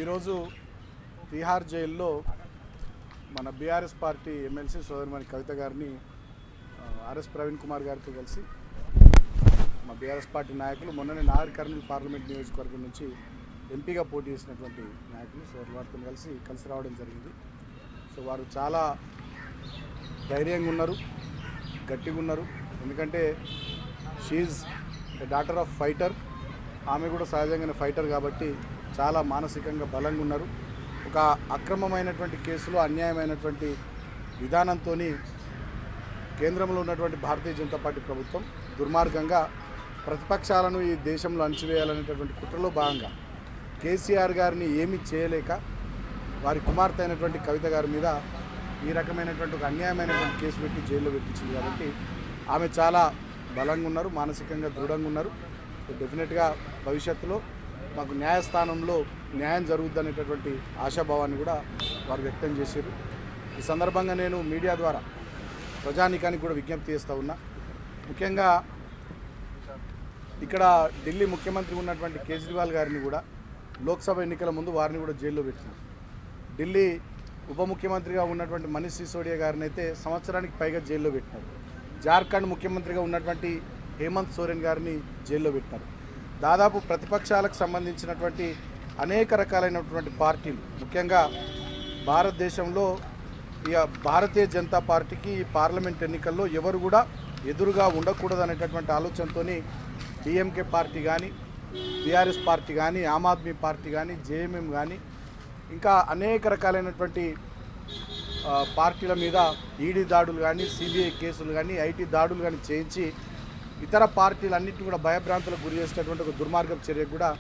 ఈరోజు తిహార్ జైల్లో మన బీఆర్ఎస్ పార్టీ ఎమ్మెల్సీ సోదరిమణి కవిత గారిని ఆర్ఎస్ ప్రవీణ్ కుమార్ గారితో కలిసి మా బీఆర్ఎస్ పార్టీ నాయకులు మొన్ననే నాగర్ కర్నూలు పార్లమెంట్ నియోజకవర్గం నుంచి ఎంపీగా పోటీ చేసినటువంటి నాయకులు వారితో కలిసి రావడం జరిగింది. సో వారు చాలా ధైర్యంగా ఉన్నారు, గట్టిగా ఉన్నారు. ఎందుకంటే she's a daughter of fighter. ఆమె కూడా సహజంగానే ఫైటర్ కాబట్టి చాలా మానసికంగా బలంగా ఉన్నారు. ఒక అక్రమమైనటువంటి కేసులో అన్యాయమైనటువంటి విధానంతో కేంద్రంలో ఉన్నటువంటి భారతీయ జనతా పార్టీ ప్రభుత్వం దుర్మార్గంగా ప్రతిపక్షాలను ఈ దేశంలో అణచివేయాలనేటటువంటి కుట్రలో భాగంగా కేసీఆర్ గారిని ఏమీ చేయలేక వారి కుమార్తె అయినటువంటి కవిత గారి మీద ఈ రకమైనటువంటి ఒక అన్యాయమైనటువంటి కేసు పెట్టి జైల్లో పెట్టించింది. కాబట్టి ఆమె చాలా బలంగా ఉన్నారు, మానసికంగా దృఢంగా ఉన్నారు. డెఫినెట్గా భవిష్యత్తులో మాకు న్యాయస్థానంలో న్యాయం జరుగుద్దనేటటువంటి ఆశాభావాన్ని కూడా వారు వ్యక్తం చేశారు. ఈ సందర్భంగా నేను మీడియా ద్వారా ప్రజానీకానికి కూడా విజ్ఞప్తి చేస్తూ ఉన్నా. ముఖ్యంగా ఇక్కడ ఢిల్లీ ముఖ్యమంత్రి ఉన్నటువంటి కేజ్రీవాల్ గారిని కూడా లోక్సభ ఎన్నికల ముందు వారిని కూడా జైల్లో పెట్టినారు. ఢిల్లీ ఉప ముఖ్యమంత్రిగా ఉన్నటువంటి మనీష్ సిసోడియా గారిని అయితే సంవత్సరానికి పైగా జైల్లో పెట్టినారు. జార్ఖండ్ ముఖ్యమంత్రిగా ఉన్నటువంటి హేమంత్ సోరెన్ గారిని జైల్లో పెట్టినారు. దాదాపు ప్రతిపక్షాలకు సంబంధించినటువంటి అనేక రకాలైనటువంటి పార్టీలు, ముఖ్యంగా భారతదేశంలో భారతీయ జనతా పార్టీకి ఈ పార్లమెంట్ ఎన్నికల్లో ఎవరు కూడా ఎదురుగా ఉండకూడదు అనేటటువంటి ఆలోచనతో డిఎంకే పార్టీ కానీ, బీఆర్ఎస్ పార్టీ కానీ, ఆమ్ ఆద్మీ పార్టీ కానీ, జేఎంఎం కానీ, ఇంకా అనేక రకాలైనటువంటి పార్టీల మీద ఈడీ దాడులు కానీ, సిబిఐ కేసులు కానీ, ఐటీ దాడులు కానీ చేయించి ఇతర పార్టీలన్నింటినీ కూడా భయభ్రాంతులకు గురి చేసేటటువంటి ఒక దుర్మార్గపు చర్య కూడా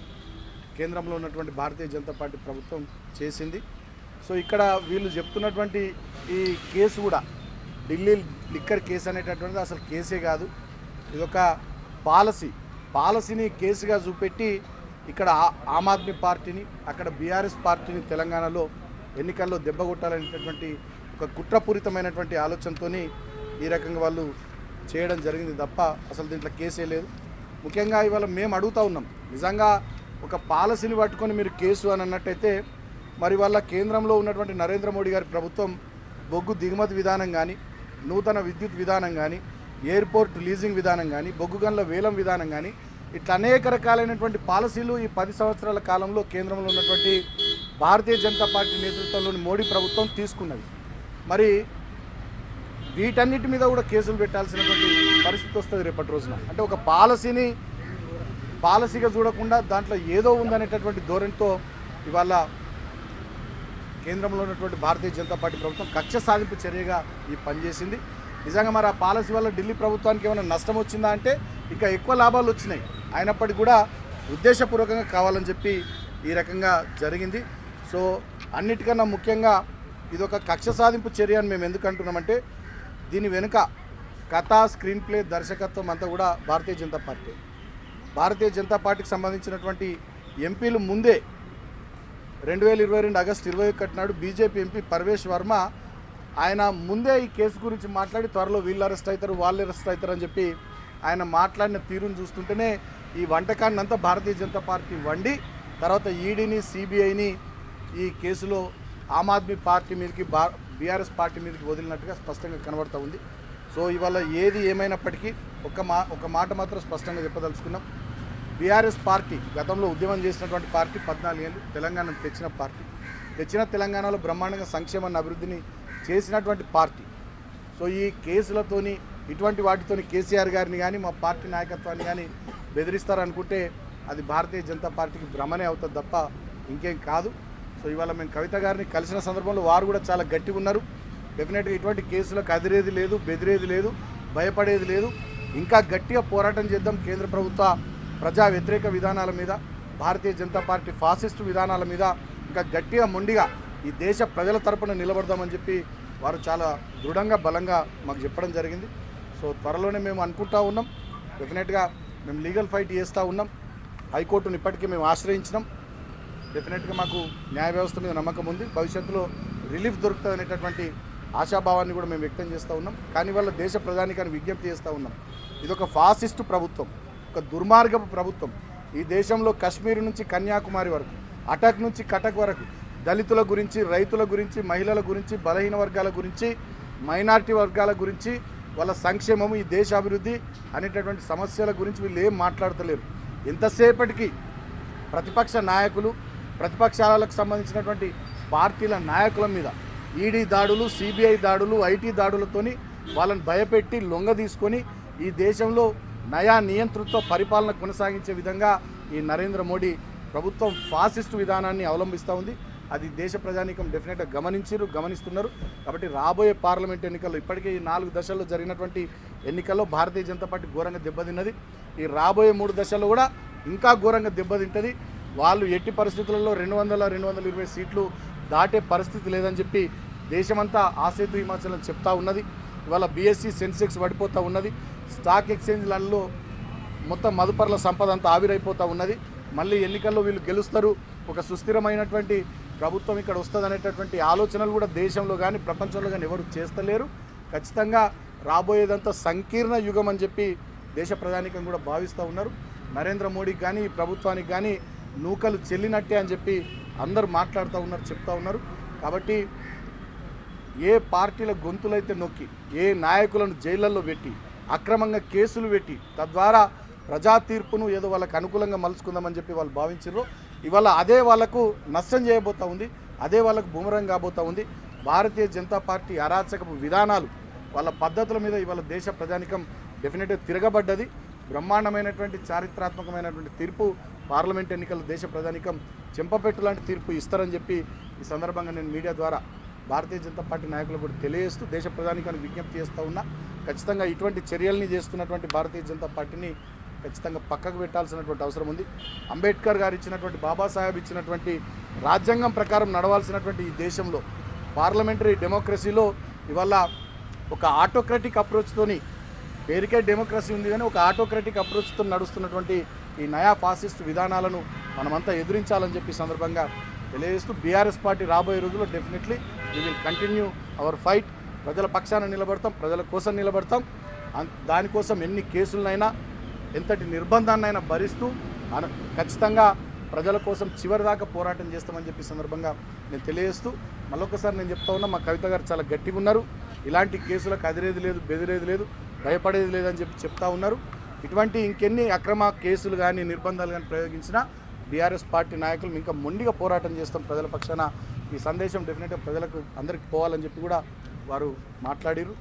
కేంద్రంలో ఉన్నటువంటి భారతీయ జనతా పార్టీ ప్రభుత్వం చేసింది. సో ఇక్కడ వీళ్ళు చెప్తున్నటువంటి ఈ కేసు కూడా ఢిల్లీ లిక్కర్ కేసు అనేటటువంటిది అసలు కేసే కాదు. ఇదొక పాలసీని కేసుగా చూపెట్టి ఇక్కడ ఆమ్ ఆద్మీ పార్టీని, అక్కడ బీఆర్ఎస్ పార్టీని తెలంగాణలో ఎన్నికల్లో దెబ్బకొట్టాలనేటటువంటి ఒక కుట్రపూరితమైనటువంటి ఆలోచనతో ఈ రకంగా వాళ్ళు చేయడం జరిగింది తప్ప అసలు దీంట్లో కేసే లేదు. ముఖ్యంగా ఇవాళ మేము అడుగుతూ ఉన్నాం, నిజంగా ఒక పాలసీని పట్టుకొని మీరు కేసు అని అన్నట్టయితే మరి వాళ్ళ కేంద్రంలో ఉన్నటువంటి నరేంద్ర మోడీ గారి ప్రభుత్వం బొగ్గు దిగుమతి విధానం కానీ, నూతన విద్యుత్ విధానం కానీ, ఎయిర్పోర్ట్ లీజింగ్ విధానం కానీ, బొగ్గు గనుల వేలం విధానం కానీ, ఇట్లా అనేక రకాలైనటువంటి పాలసీలు ఈ 10 సంవత్సరాల కాలంలో కేంద్రంలో ఉన్నటువంటి భారతీయ జనతా పార్టీ నేతృత్వంలోని మోడీ ప్రభుత్వం తీసుకున్నది. మరి వీటన్నిటి మీద కూడా కేసులు పెట్టాల్సినటువంటి పరిస్థితి వస్తుంది రేపటి రోజున. అంటే ఒక పాలసీగా చూడకుండా దాంట్లో ఏదో ఉందనేటటువంటి ధోరణితో ఇవాళ కేంద్రంలో ఉన్నటువంటి భారతీయ జనతా పార్టీ ప్రభుత్వం కక్ష సాధింపు చర్యగా ఈ పనిచేసింది. నిజంగా మరి ఆ పాలసీ వల్ల ఢిల్లీ ప్రభుత్వానికి ఏమైనా నష్టం వచ్చిందా అంటే ఇక ఎక్కువ లాభాలు వచ్చినాయి. అయినప్పటికీ కూడా ఉద్దేశపూర్వకంగా కావాలని చెప్పి ఈ రకంగా జరిగింది. సో అన్నిటికన్నా ముఖ్యంగా ఇదొక కక్ష సాధింపు చర్య అని మేము ఎందుకు అంటున్నామంటే దీని వెనుక కథ, స్క్రీన్ ప్లే, దర్శకత్వం అంతా కూడా భారతీయ జనతా పార్టీకి సంబంధించినటువంటి ఎంపీలు ముందే 2022 ఆగస్టు 21 నాడు బీజేపీ ఎంపీ పర్వేష్ వర్మ ఆయన ముందే ఈ కేసు గురించి మాట్లాడి త్వరలో వీళ్ళు అరెస్ట్ అవుతారు, వాళ్ళు అరెస్ట్ అవుతారు అని చెప్పి ఆయన మాట్లాడిన తీరును చూస్తుంటేనే ఈ వంటకాన్ని అంతా భారతీయ జనతా పార్టీ వండి తర్వాత ఈడీని, సిబిఐని ఈ కేసులో ఆమ్ ఆద్మీ పార్టీ మీదకి, బీఆర్ఎస్ పార్టీ మీదకి వదిలినట్టుగా స్పష్టంగా కనబడుతూ ఉంది. సో ఇవాళ ఏది ఏమైనప్పటికీ ఒక మాట మాత్రం స్పష్టంగా చెప్పదలుచుకున్నాం. బీఆర్ఎస్ పార్టీ గతంలో ఉద్యమం చేసినటువంటి పార్టీ, 14 ఏళ్ళు తెలంగాణను తెచ్చిన తెలంగాణలో బ్రహ్మాండంగా సంక్షేమాన్ని, అభివృద్ధిని చేసినటువంటి పార్టీ. సో ఈ కేసులతోని ఇటువంటి వాటితోని కేసీఆర్ గారిని కానీ, మా పార్టీ నాయకత్వాన్ని కానీ బెదిరిస్తారనుకుంటే అది భారతీయ జనతా పార్టీకి భ్రమనే అవుతుంది తప్ప ఇంకేం కాదు. సో ఇవాళ మేము కవిత గారిని కలిసిన సందర్భంలో వారు కూడా చాలా గట్టిగా ఉన్నారు. డెఫినెట్గా ఇటువంటి కేసులకు అదిరేది లేదు, బెదిరేది లేదు, భయపడేది లేదు. ఇంకా గట్టిగా పోరాటం చేద్దాం. కేంద్ర ప్రభుత్వ ప్రజా వ్యతిరేక విధానాల మీద, భారతీయ జనతా పార్టీ ఫాసిస్టు విధానాల మీద ఇంకా గట్టిగా మొండిగా ఈ దేశ ప్రజల తరపున నిలబడదామని చెప్పి వారు చాలా దృఢంగా, బలంగా మాకు చెప్పడం జరిగింది. సో త్వరలోనే మేము అనుకుంటా ఉన్నాం, డెఫినెట్గా మేము లీగల్ ఫైట్ చేస్తూ ఉన్నాం. హైకోర్టును ఇప్పటికీ మేము ఆశ్రయించినాం. డెఫినెట్గా మాకు న్యాయ వ్యవస్థ మీద నమ్మకం ఉంది. భవిష్యత్తులో రిలీఫ్ దొరుకుతుంది అనేటటువంటి ఆశాభావాన్ని కూడా మేము వ్యక్తం చేస్తూ ఉన్నాం. కానీ వాళ్ళ దేశ ప్రధానికాన్ని విజ్ఞప్తి చేస్తూ ఉన్నాం, ఇదొక ఫాసిస్టు ప్రభుత్వం, ఒక దుర్మార్గపు ప్రభుత్వం. ఈ దేశంలో కశ్మీర్ నుంచి కన్యాకుమారి వరకు అటక్ నుంచి కటక్ వరకు దళితుల గురించి, రైతుల గురించి, మహిళల గురించి, బలహీన వర్గాల గురించి, మైనారిటీ వర్గాల గురించి, వాళ్ళ సంక్షేమము, ఈ దేశ అభివృద్ధి అనేటటువంటి సమస్యల గురించి వీళ్ళు ఏం మాట్లాడతలేరు. ఎంతసేపటికి ప్రతిపక్ష నాయకులు, ప్రతిపక్షాలకు సంబంధించినటువంటి పార్టీల నాయకుల మీద ఈడీ దాడులు, సిబిఐ దాడులు, ఐటీ దాడులతోని వాళ్ళని భయపెట్టి లొంగ తీసుకొని ఈ దేశంలో నయా నియంతృత్వ పరిపాలన కొనసాగించే విధంగా ఈ నరేంద్ర మోడీ ప్రభుత్వం ఫాసిస్ట్ విధానాన్ని అవలంబిస్తూ ఉంది. అది దేశ ప్రజానీకం డెఫినెట్గా గమనిస్తున్నారు. కాబట్టి రాబోయే పార్లమెంట్ ఎన్నికల్లో ఇప్పటికే ఈ 4 దశల్లో జరిగినటువంటి ఎన్నికల్లో భారతీయ జనతా పార్టీ ఘోరంగా దెబ్బతిన్నది. ఈ రాబోయే 3 దశల్లో కూడా ఇంకా ఘోరంగా దెబ్బతింటుంది. వాళ్ళు ఎట్టి పరిస్థితులలో 200-220 సీట్లు దాటే పరిస్థితి లేదని చెప్పి దేశమంతా ఆసేతు హిమాచలం చెప్తా ఉన్నది. ఇవాళ బీఎస్సీ సెన్సెక్స్ పడిపోతూ ఉన్నది. స్టాక్ ఎక్స్చేంజ్లలో మొత్తం మదుపర్ల సంపద అంతా ఆవిరైపోతూ ఉన్నది. మళ్ళీ ఎన్నికల్లో వీళ్ళు గెలుస్తారు, ఒక సుస్థిరమైనటువంటి ప్రభుత్వం ఇక్కడ వస్తుంది అనేటటువంటి ఆలోచనలు కూడా దేశంలో కానీ ప్రపంచంలో కానీ ఎవరు చేస్తలేరు. ఖచ్చితంగా రాబోయేదంతా సంకీర్ణ యుగం అని చెప్పి దేశ ప్రధానికం కూడా భావిస్తూ ఉన్నారు. నరేంద్ర మోడీకి కానీ ఈ ప్రభుత్వానికి కానీ నూకలు చెల్లినట్టే అని చెప్పి అందరూ మాట్లాడుతూ ఉన్నారు, చెప్తా ఉన్నారు. కాబట్టి ఏ పార్టీల గొంతులైతే నొక్కి, ఏ నాయకులను జైళ్ళల్లో పెట్టి, అక్రమంగా కేసులు పెట్టి, తద్వారా ప్రజా తీర్పును ఏదో వాళ్ళకు అనుకూలంగా మలుచుకుందామని చెప్పి వాళ్ళు భావించారు, ఇవాళ అదే వాళ్ళకు నష్టం చేయబోతూ ఉంది, అదే వాళ్ళకు బూమరంగ్ కాబోతూ ఉంది. భారతీయ జనతా పార్టీ అరాచకపు విధానాలు, వాళ్ళ పద్ధతుల మీద ఇవాళ దేశ ప్రజానికం డెఫినెట్గా తిరగబడ్డది. బ్రహ్మాండమైనటువంటి చారిత్రాత్మకమైనటువంటి తీర్పు పార్లమెంట్ ఎన్నికల్లో దేశ ప్రజానికం చెంపపెట్టు లాంటి తీర్పు ఇస్తారని చెప్పి ఈ సందర్భంగా నేను మీడియా ద్వారా భారతీయ జనతా పార్టీ నాయకులకు కూడా తెలియజేస్తూ దేశ ప్రధానికానికి విజ్ఞప్తి చేస్తూ ఉన్నా. ఖచ్చితంగా ఇటువంటి చర్యల్ని చేస్తున్నటువంటి భారతీయ జనతా పార్టీని ఖచ్చితంగా పక్కకు పెట్టాల్సినటువంటి అవసరం ఉంది. అంబేద్కర్ గారు ఇచ్చినటువంటి, బాబాసాహెబ్ ఇచ్చినటువంటి రాజ్యాంగం ప్రకారం నడవాల్సినటువంటి ఈ దేశంలో పార్లమెంటరీ డెమోక్రసీలో ఇవాళ ఒక ఆటోక్రటిక్ అప్రోచ్తోని, పేరుకే డెమోక్రసీ ఉంది కానీ ఒక ఆటోక్రటిక్ అప్రోచ్తో నడుస్తున్నటువంటి ఈ నయా ఫాసిస్ట్ విధానాలను మనమంతా ఎదురించాలని చెప్పి సందర్భంగా తెలియజేస్తూ బీఆర్ఎస్ పార్టీ రాబోయే రోజుల్లో definitely we will continue our fight. ప్రజల పక్షాన నిలబడతాం, ప్రజల కోసం నిలబడతాం. దానికోసం ఎన్ని కేసులనైనా, ఎంతటి నిర్బంధాన్నైనా భరిస్తూ ఖచ్చితంగా ప్రజల కోసం చివరిదాకా పోరాటం చేస్తామని చెప్పి సందర్భంగా నేను తెలియజేస్తూ మళ్ళొకసారి నేను చెప్తా ఉన్నా, మా కవిత గారు చాలా గట్టిగా ఉన్నారు. ఇలాంటి కేసులకు అదిరేది లేదు, బెదిరేది లేదు, భయపడేది లేదని చెప్పి చెప్తా ఉన్నారు. ఇటువంటి ఇంకెన్ని అక్రమ కేసులు కానీ నిర్బంధాలు కానీ ప్రయోగించినా బీఆర్ఎస్ పార్టీ నాయకులు ఇంకా మొండిగా పోరాటం చేస్తాం ప్రజల పక్షాన. ఈ సందేశం డెఫినెట్గా ప్రజలకు అందరికీ పోవాలని చెప్పి కూడా వారు మాట్లాడారు.